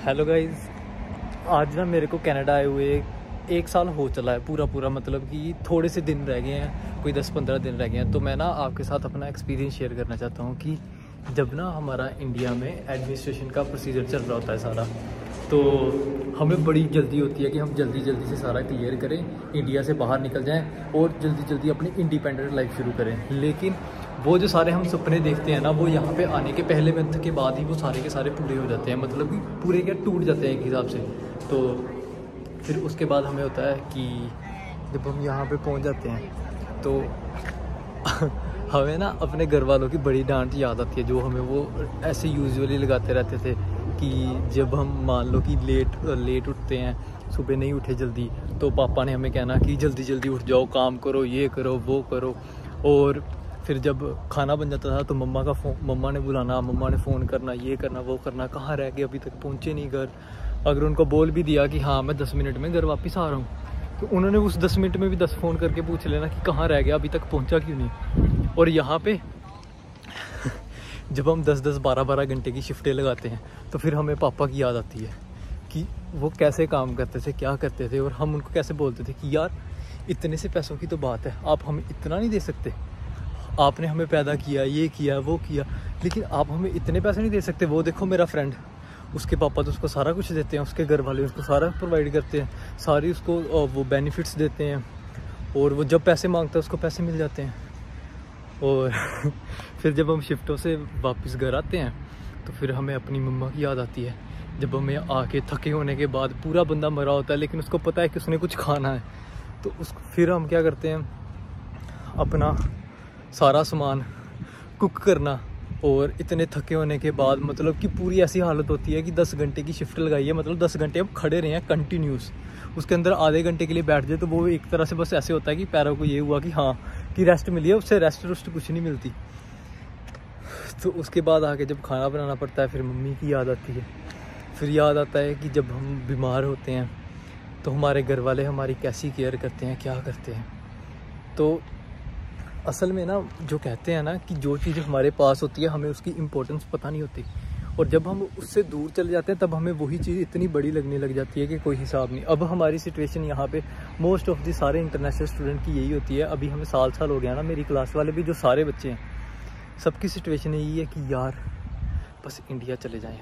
Hello guys, आज ना मेरे को कनाडा आए हुए 1 साल हो चला है पूरा मतलब कि थोड़े से दिन रह गए हैं, कोई 10-15 दिन रह गए हैं। तो मैं ना आपके साथ अपना एक्सपीरियंस शेयर करना चाहता हूँ कि जब ना हमारा इंडिया में एडमिनिस्ट्रेशन का प्रोसीजर चल रहा होता है सारा, तो हमें बड़ी जल्दी होती है कि हम जल्दी से सारा क्लियर करें, इंडिया से बाहर निकल जाएं और जल्दी अपनी इंडिपेंडेंट लाइफ शुरू करें। लेकिन वो जो सारे हम सपने देखते हैं ना, वो यहाँ पे आने के पहले मंथ के बाद ही वो सारे के सारे पूरे हो जाते हैं, मतलब कि पूरे क्या टूट जाते हैं एक हिसाब से। तो फिर उसके बाद हमें होता है कि जब हम यहाँ पे पहुँच जाते हैं तो हमें ना अपने घर वालों की बड़ी डांट याद आती है, जो हमें वो ऐसे यूजुअली लगाते रहते थे कि जब हम मान लो कि लेट उठते हैं, सुबह नहीं उठे जल्दी, तो पापा ने हमें कहना कि जल्दी उठ जाओ, काम करो, ये करो वो करो। और फिर जब खाना बन जाता था तो मम्मा ने बुलाना, मम्मा ने फ़ोन करना, ये करना वो करना, कहाँ रह गए, अभी तक पहुँचे नहीं घर। अगर उनको बोल भी दिया कि हाँ मैं 10 मिनट में घर वापस आ रहा हूँ, तो उन्होंने उस 10 मिनट में भी 10 फ़ोन करके पूछ लेना कि कहाँ रह गया, अभी तक पहुँचा क्यों नहीं। और यहाँ पे जब हम 10-10, 12-12 घंटे की शिफ्टें लगाते हैं, तो फिर हमें पापा की याद आती है कि वो कैसे काम करते थे, क्या करते थे, और हम उनको कैसे बोलते थे कि यार इतने से पैसों की तो बात है, आप हमें इतना नहीं दे सकते, आपने हमें पैदा किया, ये किया वो किया, लेकिन आप हमें इतने पैसे नहीं दे सकते। वो देखो मेरा फ्रेंड, उसके पापा तो उसको सारा कुछ देते हैं, उसके घर वाले उसको सारा प्रोवाइड करते हैं, सारी उसको वो बेनिफिट्स देते हैं, और वो जब पैसे मांगता है उसको पैसे मिल जाते हैं। और फिर जब हम शिफ्टों से वापस घर आते हैं तो फिर हमें अपनी मम्मा की याद आती है, जब हमें आके थके होने के बाद, पूरा बंदा मरा होता है लेकिन उसको पता है कि उसने कुछ खाना है, तो फिर हम क्या करते हैं, अपना सारा सामान कुक करना। और इतने थके होने के बाद मतलब कि पूरी ऐसी हालत होती है कि 10 घंटे की शिफ्ट लगाई है, मतलब 10 घंटे हम खड़े रहे हैं कंटिन्यूस, उसके अंदर आधे घंटे के लिए बैठ जाए तो वो एक तरह से बस ऐसे होता है कि पैरों को ये हुआ कि हाँ कि रेस्ट मिली है, उससे रेस्ट कुछ नहीं मिलती। तो उसके बाद आके जब खाना बनाना पड़ता है, फिर मम्मी की याद आती है। फिर याद आता है कि जब हम बीमार होते हैं तो हमारे घर वाले हमारी कैसी केयर करते हैं, क्या करते हैं। तो असल में ना जो कहते हैं ना कि जो चीज़ हमारे पास होती है हमें उसकी इम्पोर्टेंस पता नहीं होती, और जब हम उससे दूर चले जाते हैं तब हमें वही चीज़ इतनी बड़ी लगने लग जाती है कि कोई हिसाब नहीं। अब हमारी सिचुएशन यहाँ पे मोस्ट ऑफ दी सारे इंटरनेशनल स्टूडेंट की यही होती है। अभी हमें साल हो गया ना, मेरी क्लास वाले भी जो सारे बच्चे हैं, सबकी सिचुएशन यही है कि यार बस इंडिया चले जाएँ,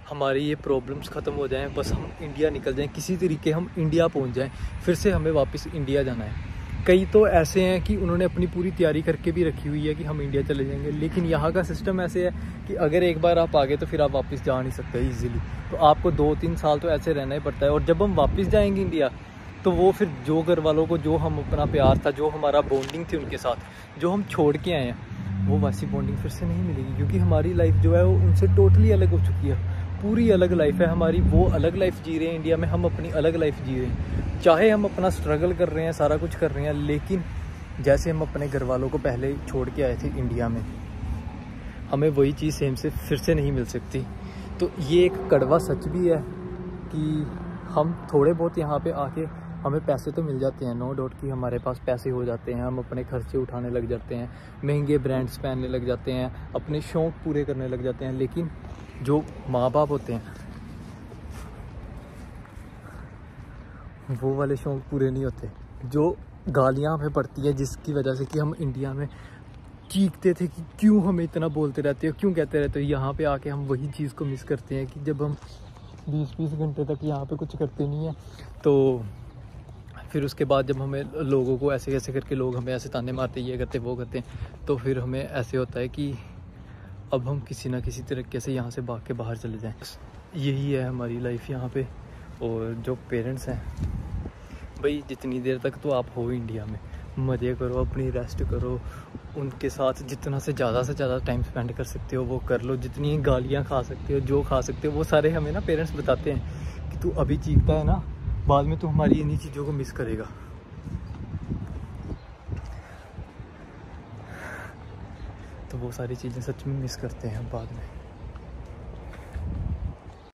हमारी ये प्रॉब्लम्स ख़त्म हो जाएँ, बस हम इंडिया निकल जाएँ, किसी तरीके हम इंडिया पहुँच जाएँ, फिर से हमें वापस इंडिया जाना है। कई तो ऐसे हैं कि उन्होंने अपनी पूरी तैयारी करके भी रखी हुई है कि हम इंडिया चले जाएंगे, लेकिन यहाँ का सिस्टम ऐसे है कि अगर एक बार आप आ गए तो फिर आप वापस जा नहीं सकते ईजिली, तो आपको 2-3 साल तो ऐसे रहना ही पड़ता है। और जब हम वापस जाएंगे इंडिया, तो वो फिर जो घर वालों को जो हम अपना प्यार था, जो हमारा बॉन्डिंग थी उनके साथ, जो हम छोड़ के आए हैं, वो वैसी बॉन्डिंग फिर से नहीं मिलेगी, क्योंकि हमारी लाइफ जो है वो उनसे टोटली अलग हो चुकी है। पूरी अलग लाइफ है हमारी, वो अलग लाइफ जी रहे हैं इंडिया में, हम अपनी अलग लाइफ जी रहे हैं। चाहे हम अपना स्ट्रगल कर रहे हैं, सारा कुछ कर रहे हैं, लेकिन जैसे हम अपने घर वालों को पहले छोड़ के आए थे इंडिया में, हमें वही चीज़ सेम से फिर से नहीं मिल सकती। तो ये एक कड़वा सच भी है कि हम थोड़े बहुत यहाँ पे आके हमें पैसे तो मिल जाते हैं, नो डाउट कि हमारे पास पैसे हो जाते हैं, हम अपने खर्चे उठाने लग जाते हैं, महंगे ब्रांड्स पहनने लग जाते हैं, अपने शौक़ पूरे करने लग जाते हैं, लेकिन जो माँ बाप होते हैं वो वाले शौक़ पूरे नहीं होते। जो गालियाँ हमें पड़ती हैं जिसकी वजह से कि हम इंडिया में चीखते थे कि क्यों हमें इतना बोलते रहते हो, क्यों कहते रहते हो, यहाँ पे आके हम वही चीज़ को मिस करते हैं कि जब हम 20-20 घंटे तक यहाँ पे कुछ करते नहीं हैं, तो फिर उसके बाद जब हमें लोगों को ऐसे कैसे करके लोग हमें ऐसे ताने मारते, ये करते वो करते हैं, तो फिर हमें ऐसे होता है कि अब हम किसी ना किसी तरीके से यहाँ से भाग के बाहर चले जाएँ। यही है हमारी लाइफ यहाँ पे। और जो पेरेंट्स हैं भाई, जितनी देर तक तो आप हो इंडिया में, मज़े करो, अपनी रेस्ट करो, उनके साथ जितना से ज़्यादा टाइम स्पेंड कर सकते हो वो कर लो, जितनी गालियाँ खा सकते हो, जो खा सकते हो वो सारे हमें ना पेरेंट्स बताते हैं कि तू अभी चीखता है ना, बाद में तू हमारी इन्हीं चीज़ों को मिस करेगा। तो वो सारी चीज़ें सच में मिस करते हैं बाद में।